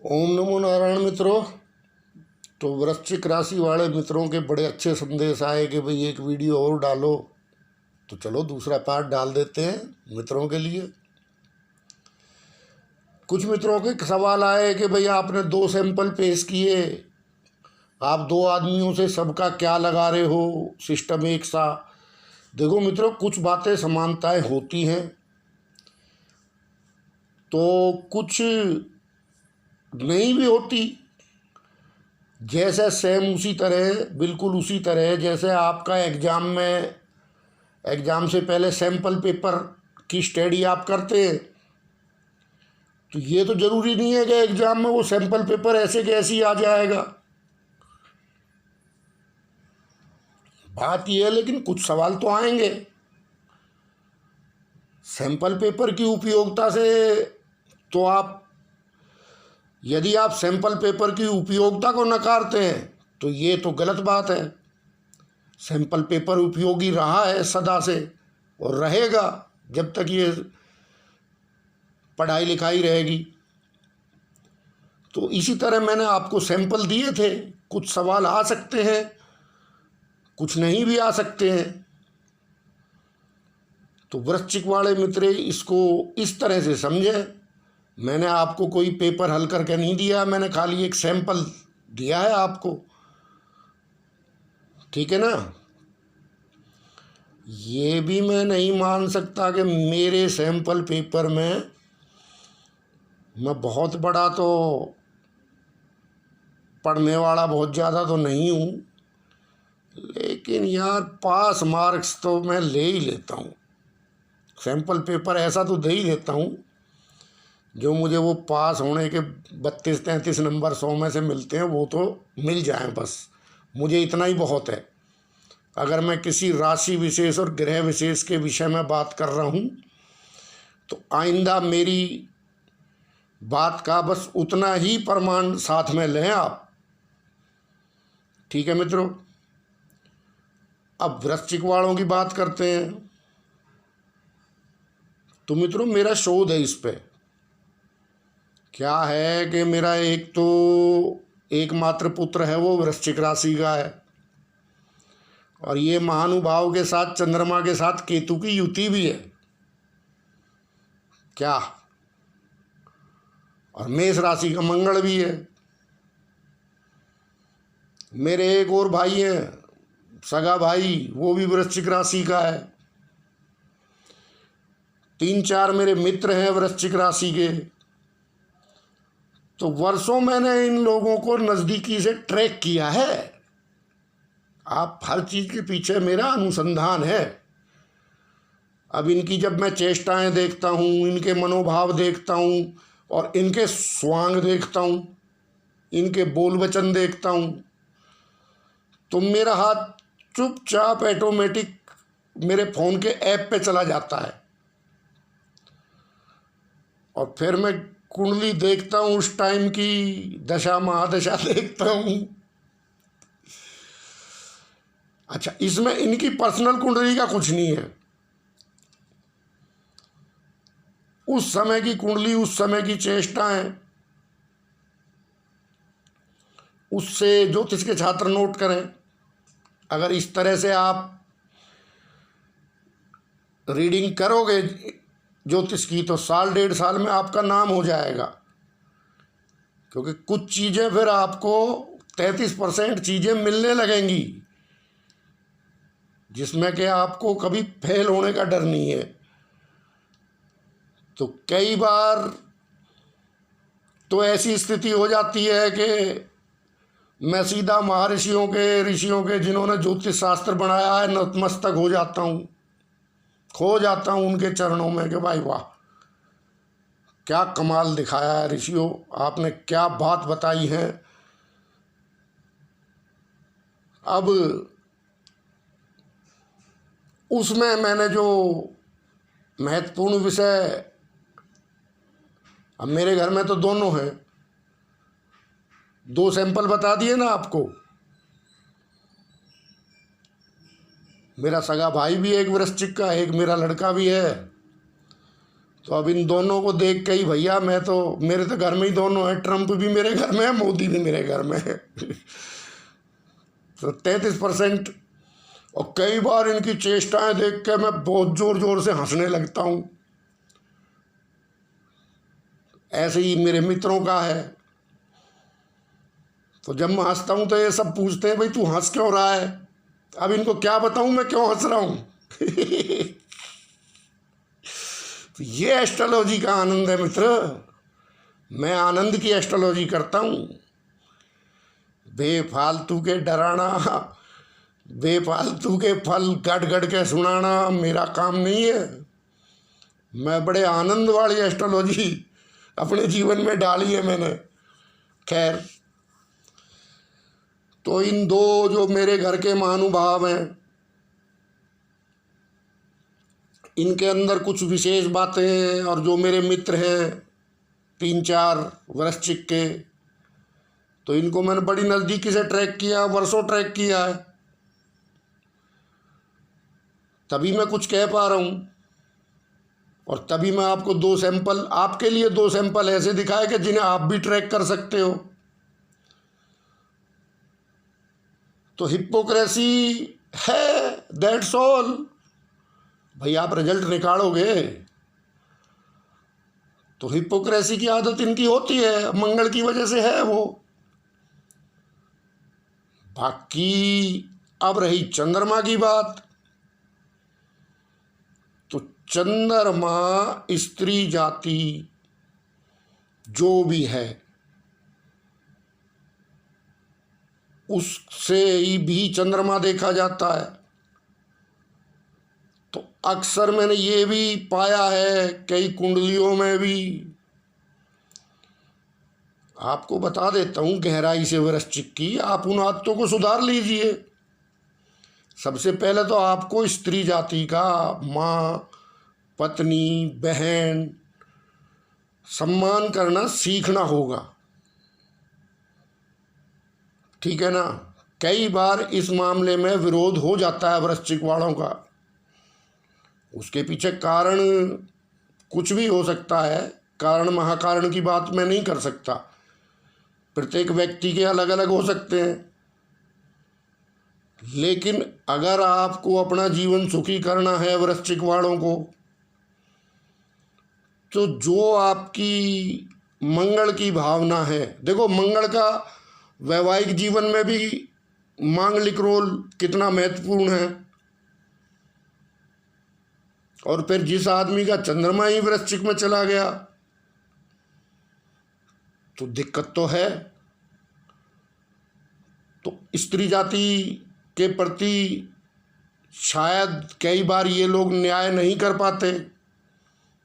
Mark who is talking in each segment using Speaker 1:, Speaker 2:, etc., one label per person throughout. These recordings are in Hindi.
Speaker 1: ओम नमो नारायण मित्रों। तो वृश्चिक राशि वाले मित्रों के बड़े अच्छे संदेश आए कि भाई एक वीडियो और डालो, तो चलो दूसरा पार्ट डाल देते हैं मित्रों के लिए। कुछ मित्रों के सवाल आए कि भाई आपने 2 सैंपल पेश किए, आप 2 आदमियों से सबका क्या लगा रहे हो, सिस्टम एक सा। देखो मित्रों, कुछ बातें समानताएं होती हैं तो कुछ नहीं भी होती। जैसे सेम उसी तरह, बिल्कुल उसी तरह जैसे आपका एग्ज़ाम से पहले सैंपल पेपर की स्टडी आप करते हैं, तो ये तो ज़रूरी नहीं है कि एग्ज़ाम में वो सैंपल पेपर ऐसे के ऐसे ही आ जाएगा। बात ये है, लेकिन कुछ सवाल तो आएंगे। सैंपल पेपर की उपयोगिता से तो यदि आप सैंपल पेपर की उपयोगिता को नकारते हैं तो ये तो गलत बात है। सैंपल पेपर उपयोगी रहा है सदा से और रहेगा जब तक ये पढ़ाई लिखाई रहेगी। तो इसी तरह मैंने आपको सैंपल दिए थे। कुछ सवाल आ सकते हैं, कुछ नहीं भी आ सकते हैं। तो वृश्चिक वाले मित्र इसको इस तरह से समझे, मैंने आपको कोई पेपर हल करके नहीं दिया, मैंने खाली एक सैंपल दिया है आपको। ठीक है ना। ये भी मैं नहीं मान सकता कि मेरे सैंपल पेपर में मैं बहुत बड़ा तो पढ़ने वाला बहुत ज़्यादा तो नहीं हूँ, लेकिन यार पास मार्क्स तो मैं ले ही लेता हूँ। सैंपल पेपर ऐसा तो दे ही देता हूँ जो मुझे वो पास होने के 32-33 नंबर 100 में से मिलते हैं, वो तो मिल जाएं बस, मुझे इतना ही बहुत है। अगर मैं किसी राशि विशेष और ग्रह विशेष के विषय में बात कर रहा हूँ तो आइंदा मेरी बात का बस उतना ही प्रमाण साथ में लें आप। ठीक है मित्रों। अब वृश्चिक वालों की बात करते हैं। तो मित्रों, मेरा शोध है इस पे। क्या है कि मेरा एकमात्र पुत्र है, वो वृश्चिक राशि का है, और ये महानुभाव के साथ चंद्रमा के साथ केतु की युति भी है। क्या, और मेष राशि का मंगल भी है। मेरे एक और भाई हैं, सगा भाई, वो भी वृश्चिक राशि का है। 3-4 मेरे मित्र हैं वृश्चिक राशि के। तो वर्षों मैंने इन लोगों को नज़दीकी से ट्रैक किया है। आप हर चीज़ के पीछे मेरा अनुसंधान है। अब इनकी जब मैं चेष्टाएं देखता हूँ, इनके मनोभाव देखता हूँ और इनके स्वांग देखता हूँ, इनके बोल वचन देखता हूँ, तो मेरा हाथ चुपचाप ऑटोमेटिक मेरे फ़ोन के ऐप पे चला जाता है और फिर मैं कुंडली देखता हूँ, उस टाइम की दशा महादशा देखता हूँ। अच्छा, इसमें इनकी पर्सनल कुंडली का कुछ नहीं है। उस समय की कुंडली, उस समय की चेष्टाएं, उससे ज्योतिष के छात्र नोट करें। अगर इस तरह से आप रीडिंग करोगे ज्योतिष की तो 1.5 साल में आपका नाम हो जाएगा। क्योंकि कुछ चीज़ें फिर आपको 33% चीज़ें मिलने लगेंगी जिसमें कि आपको कभी फेल होने का डर नहीं है। तो कई बार तो ऐसी स्थिति हो जाती है कि मैं सीधा महर्षियों के, ऋषियों के, जिन्होंने ज्योतिष शास्त्र बनाया है, नतमस्तक हो जाता हूँ, खो जाता हूँ उनके चरणों में कि भाई वाह, क्या कमाल दिखाया है ऋषियों, आपने क्या बात बताई है। अब उसमें मैंने जो महत्वपूर्ण विषय, अब मेरे घर में तो दोनों हैं, 2 सैंपल बता दिए ना आपको। मेरा सगा भाई भी एक वृश्चिक का, एक मेरा लड़का भी है। तो अब इन दोनों को देख के ही भैया मेरे तो घर में ही दोनों हैं, ट्रंप भी मेरे घर में है, मोदी भी मेरे घर में है। तो 33%। और कई बार इनकी चेष्टाएं देख के मैं बहुत जोर जोर से हंसने लगता हूँ। ऐसे ही मेरे मित्रों का है, तो जब मैं हंसता हूँ तो ये सब पूछते हैं भाई तू हंस क्यों रहा है। अब इनको क्या बताऊँ मैं क्यों हंस रहा हूँ। तो ये एस्ट्रोलॉजी का आनंद है मित्र। मैं आनंद की एस्ट्रोलॉजी करता हूँ। बेफालतू के डराना, बेफालतू के फल गढ़ गढ़ के सुनाना मेरा काम नहीं है। मैं बड़े आनंद वाली एस्ट्रोलॉजी अपने जीवन में डाली है मैंने। खैर, तो इन दो जो मेरे घर के महानुभाव हैं, इनके अंदर कुछ विशेष बातें हैं। और जो मेरे मित्र हैं 3-4 वृश्चिक के, तो इनको मैंने बड़ी नज़दीकी से ट्रैक किया, वर्षों ट्रैक किया है, तभी मैं कुछ कह पा रहा हूँ। और तभी मैं आपको आपके लिए दो सैंपल ऐसे दिखाए कि जिन्हें आप भी ट्रैक कर सकते हो। तो हिपोक्रेसी है, दैट्स ऑल। भाई आप रिजल्ट निकालोगे तो हिपोक्रेसी की आदत इनकी होती है, मंगल की वजह से है वो। बाकी अब रही चंद्रमा की बात, तो चंद्रमा स्त्री जाति जो भी है उससे ही भी चंद्रमा देखा जाता है। तो अक्सर मैंने ये भी पाया है कई कुंडलियों में भी। आपको बता देता हूँ गहराई से वृश्चिक की, आप उन आदतों को सुधार लीजिए। सबसे पहले तो आपको स्त्री जाति का माँ, पत्नी, बहन सम्मान करना सीखना होगा, ठीक है ना। कई बार इस मामले में विरोध हो जाता है वृश्चिक वालों का। उसके पीछे कारण कुछ भी हो सकता है, कारण महाकारण की बात मैं नहीं कर सकता, प्रत्येक व्यक्ति के अलग अलग हो सकते हैं। लेकिन अगर आपको अपना जीवन सुखी करना है वृश्चिक वालों को, तो जो आपकी मंगल की भावना है, देखो मंगल का वैवाहिक जीवन में भी मांगलिक रोल कितना महत्वपूर्ण है। और फिर जिस आदमी का चंद्रमा ही वृश्चिक में चला गया तो दिक्कत तो है। तो स्त्री जाति के प्रति शायद कई बार ये लोग न्याय नहीं कर पाते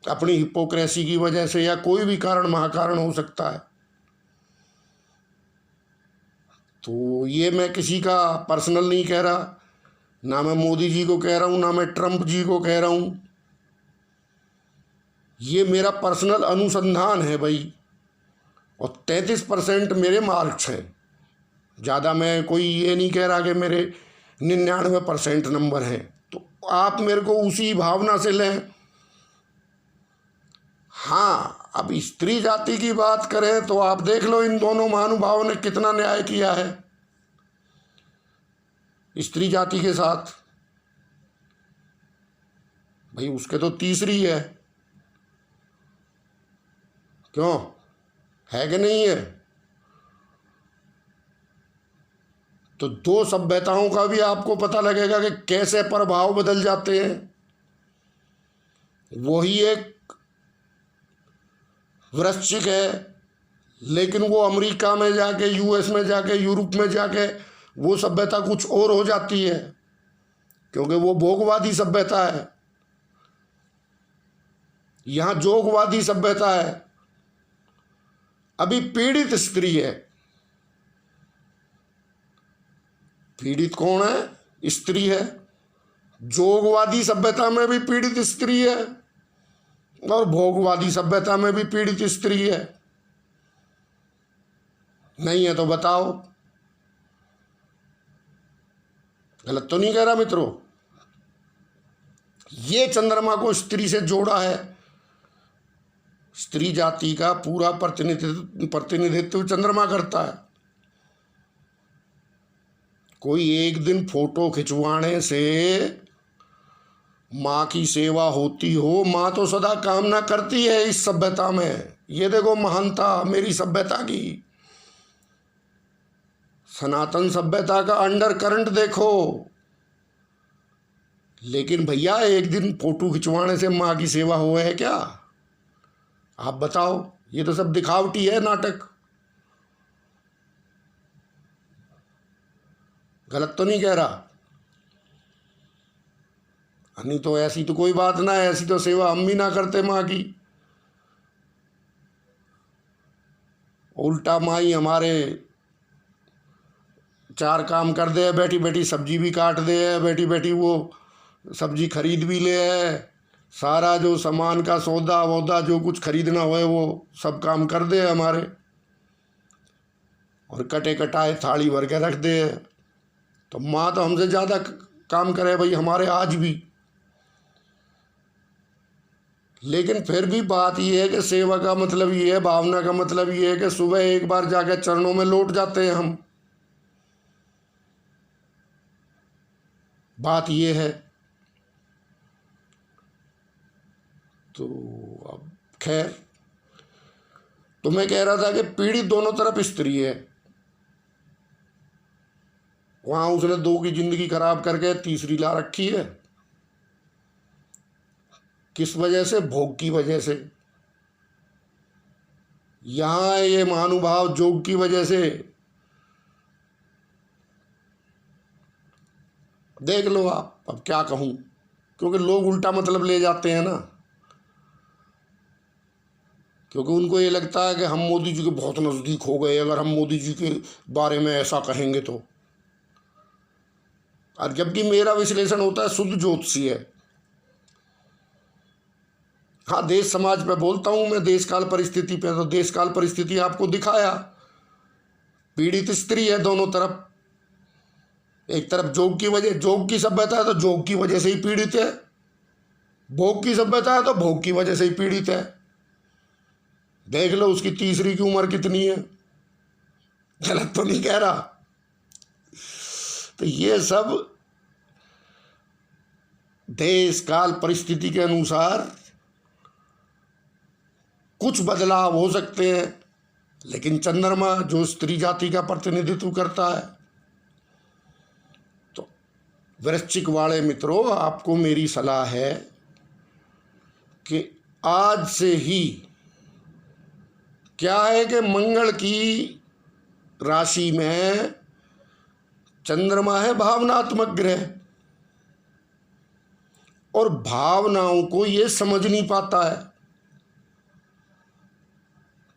Speaker 1: अपनी हिपोक्रेसी की वजह से, या कोई भी कारण महाकारण हो सकता है। तो ये मैं किसी का पर्सनल नहीं कह रहा, ना मैं मोदी जी को कह रहा हूँ, ना मैं ट्रंप जी को कह रहा हूँ। ये मेरा पर्सनल अनुसंधान है भाई। और 33% मेरे मार्क्स हैं, ज़्यादा मैं कोई ये नहीं कह रहा कि मेरे 99% नंबर हैं। तो आप मेरे को उसी भावना से लें। हाँ, अब स्त्री जाति की बात करें तो आप देख लो इन दोनों महानुभावों ने कितना न्याय किया है स्त्री जाति के साथ। भाई उसके तो तीसरी है, क्यों है कि नहीं है। तो दो सभ्यताओं का भी आपको पता लगेगा कि कैसे प्रभाव बदल जाते हैं। वही एक वृश्चिक है, लेकिन वो अमेरिका में जाके, यूएस में जाके, यूरोप में जाके वो सभ्यता कुछ और हो जाती है, क्योंकि वो भोगवादी सभ्यता है। यहाँ जोगवादी सभ्यता है। अभी पीड़ित स्त्री है। पीड़ित कौन है? स्त्री है। जोगवादी सभ्यता में भी पीड़ित स्त्री है और भोगवादी सभ्यता में भी पीड़ित स्त्री है। नहीं है तो बताओ, गलत तो नहीं कह रहा मित्रों। ये चंद्रमा को स्त्री से जोड़ा है स्त्री जाति का पूरा प्रतिनिधित्व चंद्रमा करता है। कोई एक दिन फोटो खिंचवाने से माँ की सेवा होती हो? माँ तो सदा कामना करती है इस सभ्यता में। ये देखो महानता मेरी सभ्यता की, सनातन सभ्यता का अंडर करंट देखो। लेकिन भैया एक दिन फोटो खिंचवाने से माँ की सेवा हो है क्या? आप बताओ। ये तो सब दिखावटी है, नाटक। गलत तो नहीं कह रहा? नहीं तो ऐसी तो कोई बात ना है, ऐसी तो सेवा हम भी ना करते माँ की। उल्टा माई हमारे 4 काम कर दे, बैठी बैठी सब्जी भी काट दे, बैठी बैठी वो सब्जी खरीद भी ले है, सारा जो सामान का सौदा वौदा जो कुछ खरीदना हो वो सब काम कर दे हमारे, और कटे कटाए थाली भर के रख दे। तो माँ तो हमसे ज़्यादा काम करे भाई हमारे आज भी। लेकिन फिर भी बात ये है कि सेवा का मतलब ये है, भावना का मतलब ये है कि सुबह एक बार जाकर चरणों में लौट जाते हैं हम। बात ये है। तो अब खैर, तो मैं कह रहा था कि पीड़ित दोनों तरफ स्त्री है। वहां उसने 2 की जिंदगी खराब करके तीसरी ला रखी है। किस वजह से? भोग की वजह से। यहां ये महानुभाव जोग की वजह से। देख लो आप, अब क्या कहूं, क्योंकि लोग उल्टा मतलब ले जाते हैं ना, क्योंकि उनको ये लगता है कि हम मोदी जी के बहुत नज़दीक हो गए अगर हम मोदी जी के बारे में ऐसा कहेंगे तो। और जबकि मेरा विश्लेषण होता है शुद्ध ज्योतिषी है। हाँ, देश समाज पे बोलता हूँ मैं, देश काल परिस्थिति पे। तो देश काल परिस्थिति आपको दिखाया, पीड़ित स्त्री है दोनों तरफ। एक तरफ जोग की वजह, जोग की सभ्यता है तो जोग की वजह से ही पीड़ित है, भोग की सभ्यता है तो भोग की वजह से ही पीड़ित है। देख लो उसकी तीसरी की उम्र कितनी है। गलत तो नहीं कह रहा? तो ये सब देश काल परिस्थिति के अनुसार कुछ बदलाव हो सकते हैं, लेकिन चंद्रमा जो स्त्री जाति का प्रतिनिधित्व करता है। तो वृश्चिक वाले मित्रों, आपको मेरी सलाह है कि आज से ही, क्या है कि मंगल की राशि में चंद्रमा है भावनात्मक ग्रह, और भावनाओं को ये समझ नहीं पाता है।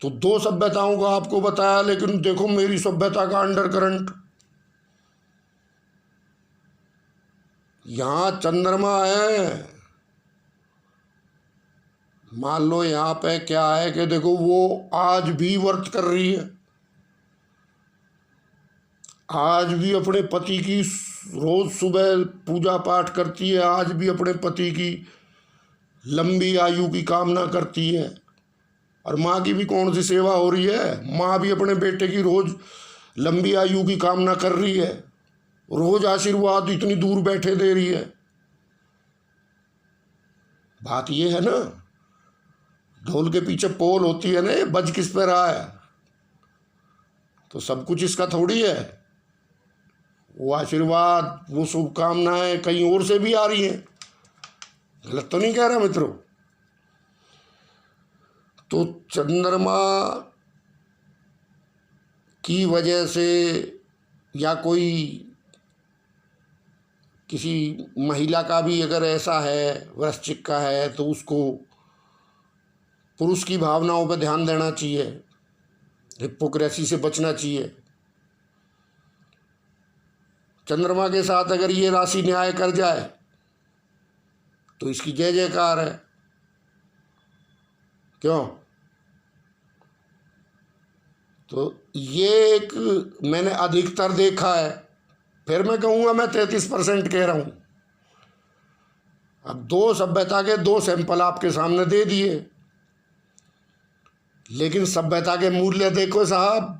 Speaker 1: तो 2 सभ्यताओं को आपको बताया, लेकिन देखो मेरी सभ्यता का अंडर करंट। यहां चंद्रमा है, मान लो यहां पे क्या है कि देखो वो आज भी व्रत कर रही है, आज भी अपने पति की रोज सुबह पूजा पाठ करती है, आज भी अपने पति की लंबी आयु की कामना करती है। और माँ की भी कौन सी सेवा हो रही है? माँ भी अपने बेटे की रोज लंबी आयु की कामना कर रही है, रोज आशीर्वाद इतनी दूर बैठे दे रही है। बात ये है ना, ढोल के पीछे पोल होती है ना, ये बज किस पे रहा है? तो सब कुछ इसका थोड़ी है। वो आशीर्वाद, वो शुभकामनाएं कहीं और से भी आ रही हैं। गलत तो नहीं कह रहा मित्रों? तो चंद्रमा की वजह से, या कोई किसी महिला का भी अगर ऐसा है, वृश्चिक का है, तो उसको पुरुष की भावनाओं पर ध्यान देना चाहिए, हिपोक्रेसी से बचना चाहिए। चंद्रमा के साथ अगर ये राशि न्याय कर जाए तो इसकी जय जयकार है। क्यों? तो ये एक मैंने अधिकतर देखा है, फिर मैं कहूँगा मैं 33% कह रहा हूँ। अब 2 सभ्यता के 2 सैंपल आपके सामने दे दिए। लेकिन सभ्यता के मूल्य देखो साहब,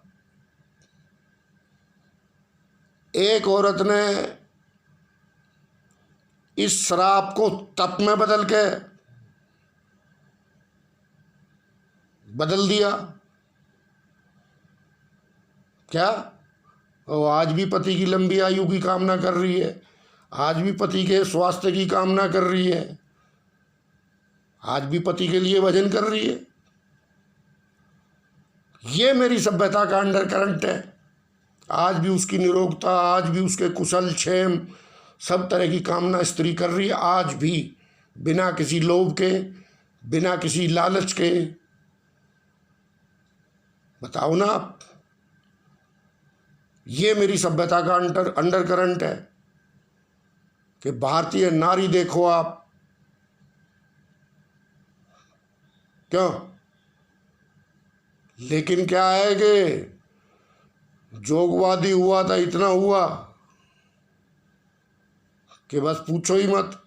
Speaker 1: एक औरत ने इस श्राप को तप में बदल दिया। क्या वो आज भी पति की लंबी आयु की कामना कर रही है, आज भी पति के स्वास्थ्य की कामना कर रही है, आज भी पति के लिए भजन कर रही है। ये मेरी सभ्यता का अंडर करंट है। आज भी उसकी निरोगता, आज भी उसके कुशल क्षेम सब तरह की कामना स्त्री कर रही है, आज भी, बिना किसी लोभ के, बिना किसी लालच के। बताओ ना आप, ये मेरी सभ्यता का अंडर करंट है कि भारतीय नारी देखो आप, क्यों। लेकिन क्या है कि जोगवादी हुआ था, इतना हुआ कि बस पूछो ही मत।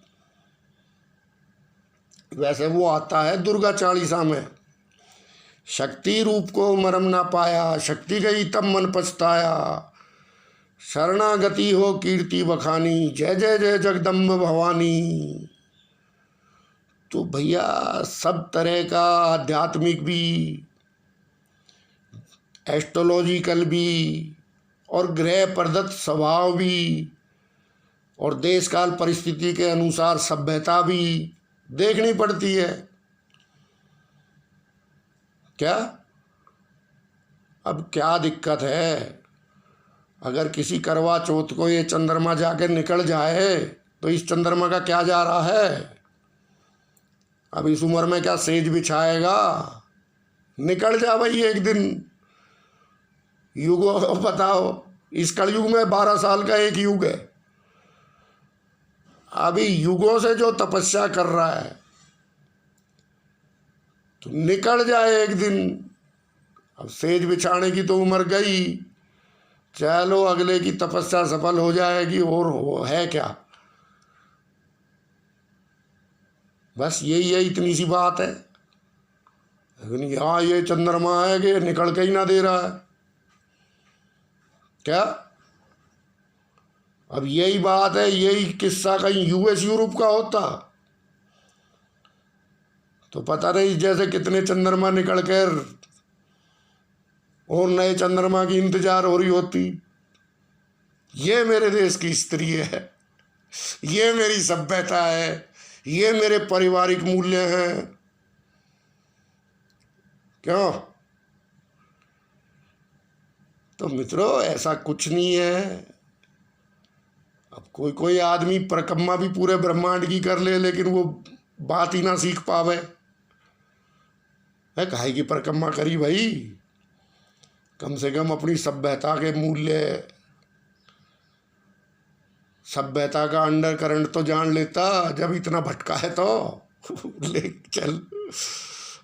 Speaker 1: वैसे वो आता है दुर्गा चालीसा में, शक्ति रूप को मरम ना पाया, शक्ति गई तब मन पछताया, शरणागति हो कीर्ति बखानी, जय जय जय जगदम्ब भवानी। तो भैया सब तरह का आध्यात्मिक भी, एस्ट्रोलॉजिकल भी, और ग्रह प्रदत्त स्वभाव भी, और देश काल परिस्थिति के अनुसार सभ्यता भी देखनी पड़ती है। क्या अब क्या दिक्कत है, अगर किसी करवा चौथ को ये चंद्रमा जाके निकल जाए तो इस चंद्रमा का क्या जा रहा है। अब इस उम्र में क्या सेज बिछाएगा, निकल जा भाई एक दिन। युग बताओ, इस कलयुग में 12 साल का एक युग है। अभी युगों से जो तपस्या कर रहा है तो निकल जाए एक दिन। अब सेज बिछाने की तो उम्र गई, चलो अगले की तपस्या सफल हो जाएगी, और वो है क्या। बस यही है, इतनी सी बात है। लेकिन यहाँ ये चंद्रमा है कि निकल के ही ना दे रहा है। क्या अब यही बात है, यही किस्सा कहीं यूएस यूरोप का होता तो पता नहीं जैसे कितने चंद्रमा निकल कर और नए चंद्रमा की इंतजार हो रही होती। ये मेरे देश की स्त्री है, ये मेरी सभ्यता है, ये मेरे पारिवारिक मूल्य हैं। क्यों। तो मित्रों ऐसा कुछ नहीं है। अब कोई कोई आदमी परिक्रमा भी पूरे ब्रह्मांड की कर ले, लेकिन वो बात ही ना सीख पावे। है काहे की परिक्रमा करी भाई, कम से कम अपनी सभ्यता के मूल्य, सभ्यता का अंडर करंट तो जान लेता जब इतना भटका है तो। ले चल,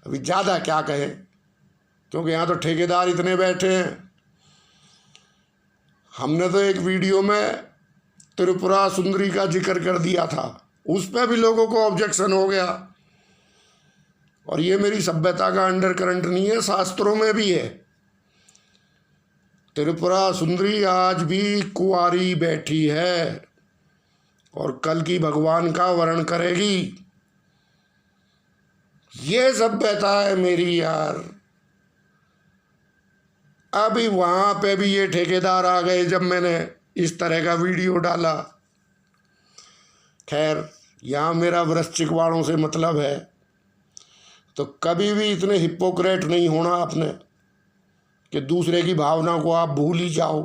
Speaker 1: अभी ज़्यादा क्या कहे, क्योंकि यहाँ तो ठेकेदार इतने बैठे हैं। हमने तो एक वीडियो में त्रिपुरा सुंदरी का जिक्र कर दिया था, उस पर भी लोगों को ऑब्जेक्शन हो गया। और ये मेरी सभ्यता का अंडर करंट नहीं है, शास्त्रों में भी है। त्रिपुरा सुंदरी आज भी कुंवारी बैठी है और कल की भगवान का वर्ण करेगी। ये सभ्यता है मेरी यार। अभी वहाँ पे भी ये ठेकेदार आ गए जब मैंने इस तरह का वीडियो डाला। खैर यहाँ मेरा वृश्चिक वाणों से मतलब है, तो कभी भी इतने हिपोक्रेट नहीं होना आपने कि दूसरे की भावना को आप भूल ही जाओ।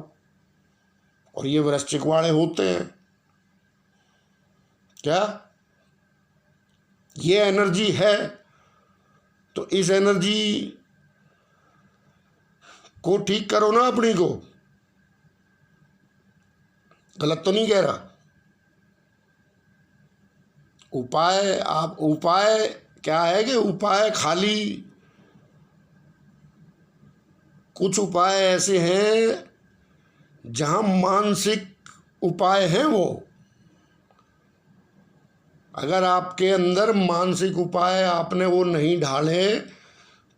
Speaker 1: और ये वृश्चिक वाले होते हैं क्या, ये एनर्जी है तो इस एनर्जी को ठीक करो ना अपनी को। गलत तो नहीं कह रहा। उपाय क्या है कि उपाय खाली कुछ उपाय ऐसे हैं जहां मानसिक उपाय हैं। वो अगर आपके अंदर मानसिक उपाय आपने वो नहीं ढाले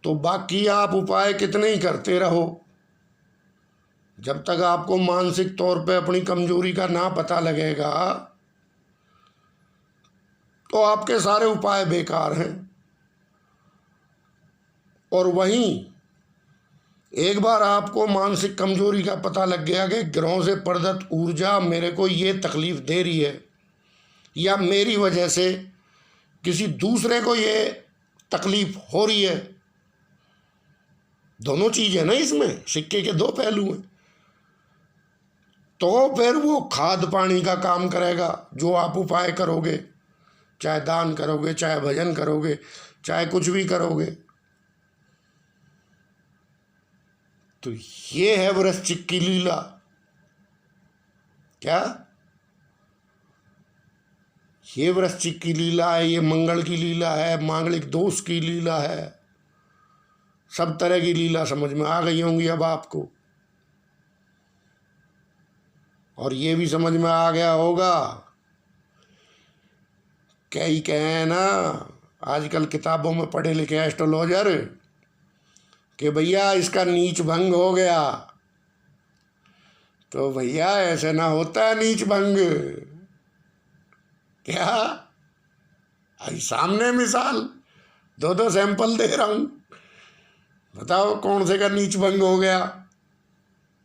Speaker 1: तो बाकी आप उपाय कितने ही करते रहो, जब तक आपको मानसिक तौर पे अपनी कमजोरी का ना पता लगेगा तो आपके सारे उपाय बेकार हैं। और वहीं एक बार आपको मानसिक कमजोरी का पता लग गया कि ग्रहों से प्रदत्त ऊर्जा मेरे को ये तकलीफ दे रही है, या मेरी वजह से किसी दूसरे को ये तकलीफ हो रही है, दोनों चीज़ है ना इसमें, सिक्के के दो पहलू हैं, तो फिर वो खाद पानी का काम करेगा जो आप उपाय करोगे, चाहे दान करोगे, चाहे भजन करोगे, चाहे कुछ भी करोगे। तो ये है वृश्चिक की लीला। क्या ये वृश्चिक की लीला है, ये मंगल की लीला है, मांगलिक दोष की लीला है, सब तरह की लीला समझ में आ गई होंगी अब आपको। और ये भी समझ में आ गया होगा, कई कहे ना आजकल किताबों में पढ़े लिखे एस्ट्रोलॉजर कि भैया इसका नीच भंग हो गया। तो भैया ऐसे ना होता है नीच भंग। क्या आई सामने मिसाल दो सैंपल दे रहा हूं, बताओ कौन से का नीच भंग हो गया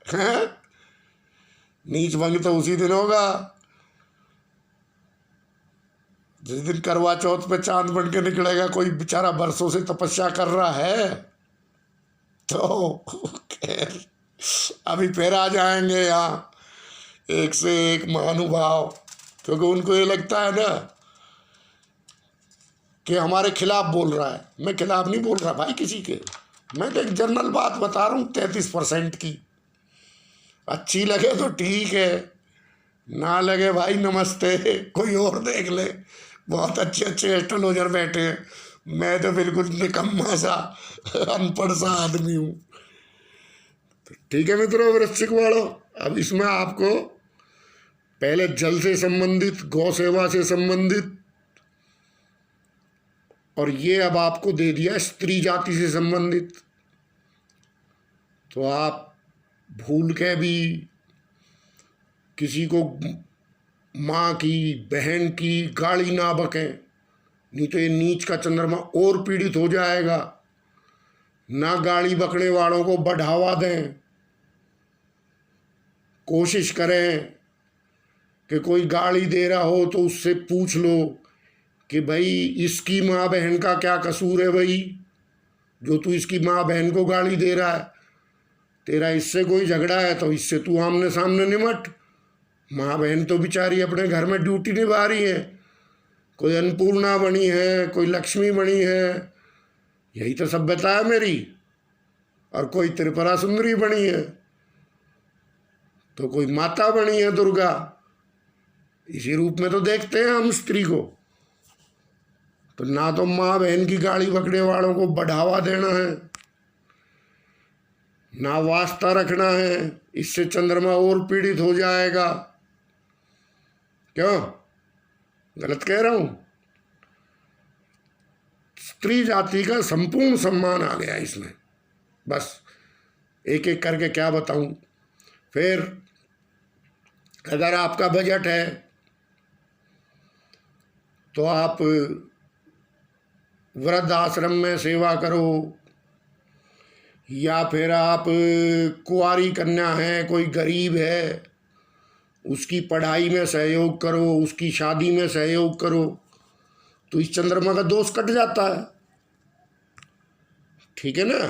Speaker 1: है? नीच भंग तो उसी दिन होगा जिस दिन करवा चौथ पे चांद बन के निकलेगा। कोई बेचारा बरसों से तपस्या कर रहा है तो खैर अभी फिर आ जाएंगे यहाँ एक से एक महानुभाव, क्योंकि उनको ये लगता है ना कि हमारे खिलाफ बोल रहा है। मैं खिलाफ नहीं बोल रहा भाई किसी के, मैं तो एक जनरल बात बता रहा हूँ 33% की। अच्छी लगे तो ठीक है, ना लगे भाई नमस्ते, कोई और देख ले। बहुत अच्छे अच्छे एस्ट्रोलॉजर बैठे हैं, मैं तो बिल्कुल निकम्मा सा अनपढ़ सा आदमी हूँ। तो ठीक है मित्रों, वृश्चिक वालों, अब इसमें आपको पहले जल से संबंधित, गौ सेवा से संबंधित, और ये अब आपको दे दिया स्त्री जाति से संबंधित। तो आप भूल के भी किसी को माँ की, बहन की गाली ना बकें, नहीं तो ये नीच का चंद्रमा और पीड़ित हो जाएगा। ना गाली बकने वालों को बढ़ावा दें, कोशिश करें कि कोई गाली दे रहा हो तो उससे पूछ लो कि भाई इसकी माँ बहन का क्या कसूर है भाई, जो तू इसकी माँ बहन को गाली दे रहा है। तेरा इससे कोई झगड़ा है तो इससे तू आमने सामने निमट। माँ बहन तो बेचारी अपने घर में ड्यूटी निभा रही है, कोई अन्नपूर्णा बनी है, कोई लक्ष्मी बनी है, यही तो सभ्यता है मेरी। और कोई त्रिपुरा सुंदरी बनी है, तो कोई माता बनी है दुर्गा। इसी रूप में तो देखते हैं हम स्त्री को। तो ना तो माँ बहन की गाली बकने वालों को बढ़ावा देना है, ना वास्ता रखना है, इससे चंद्रमा और पीड़ित हो जाएगा। क्यों गलत कह रहा हूं? स्त्री जाति का संपूर्ण सम्मान आ गया इसमें। बस एक एक करके क्या बताऊं। फिर अगर आपका बजट है तो आप वृद्ध आश्रम में सेवा करो, या फिर आप कुंवारी कन्या है, कोई गरीब है, उसकी पढ़ाई में सहयोग करो, उसकी शादी में सहयोग करो, तो इस चंद्रमा का दोष कट जाता है। ठीक है ना?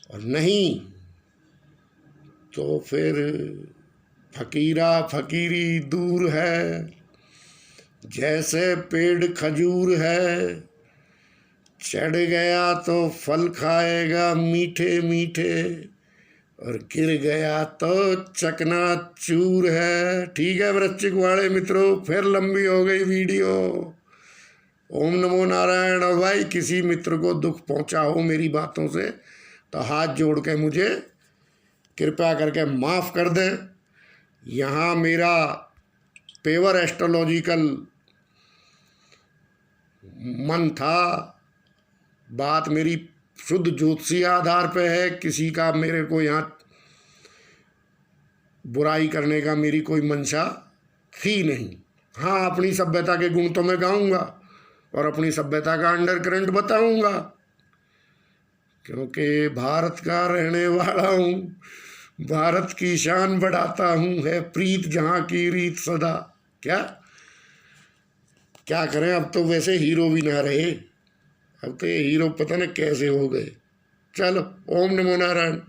Speaker 1: और नहीं तो फिर फकीरा फकीरी दूर है, जैसे पेड़ खजूर है, चढ़ गया तो फल खाएगा मीठे मीठे, और गिर गया तो चकना चूर है। ठीक है वृश्चिक वाले मित्रों, फिर लंबी हो गई वीडियो। ओम नमो नारायण। और भाई किसी मित्र को दुख पहुंचा हो मेरी बातों से तो हाथ जोड़ के मुझे कृपया करके माफ़ कर दें। यहाँ मेरा पेवर एस्ट्रोलॉजिकल मन था, बात मेरी शुद्ध ज्योतिषीय आधार पे है, किसी का मेरे को यहाँ बुराई करने का मेरी कोई मंशा थी नहीं। हाँ, अपनी सभ्यता के गुण तो मैं गाऊंगा और अपनी सभ्यता का अंडर करंट बताऊंगा, क्योंकि भारत का रहने वाला हूँ, भारत की शान बढ़ाता हूँ, है प्रीत जहाँ की रीत सदा। क्या करें, अब तो वैसे हीरो भी ना रहे, अब तो ये हीरो पता नहीं कैसे हो गए। चलो, ओम नमो नारायण।